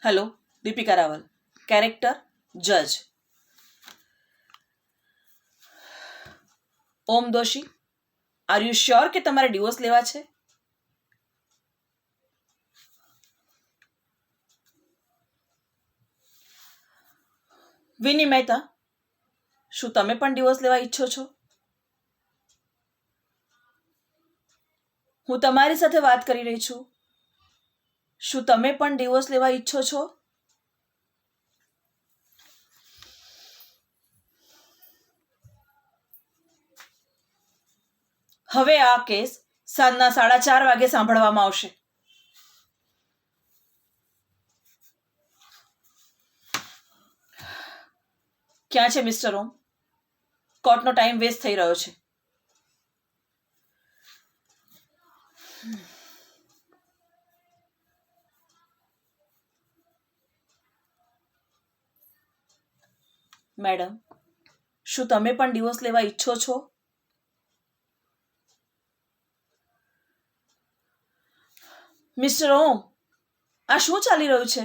Hello, Deepika Raval. Character જજ. ઓમ Doshi, are you sure કે તમારે ડિવોર્સ લેવા છે? વિની મહેતા, શું તમે પણ ડિવોર્સ લેવા ઈચ્છો છો? હું તમારી સાથે વાત કરી રહી છું. શું તમે પણ ડિવોર્સ લેવા ઈચ્છો છો? હવે આ કેસ સાંજના 4:30 વાગે સાંભળવામાં આવશે. ક્યાં છે મિસ્ટર ઓમ? કોર્ટનો ટાઈમ વેસ્ટ થઈ રહ્યો છે. મેડમ, શું તમે પણ ડિવોર્સ લેવા ઈચ્છો છો? મિસ્ટર ઓમ, આ શું ચાલી રહ્યું છે?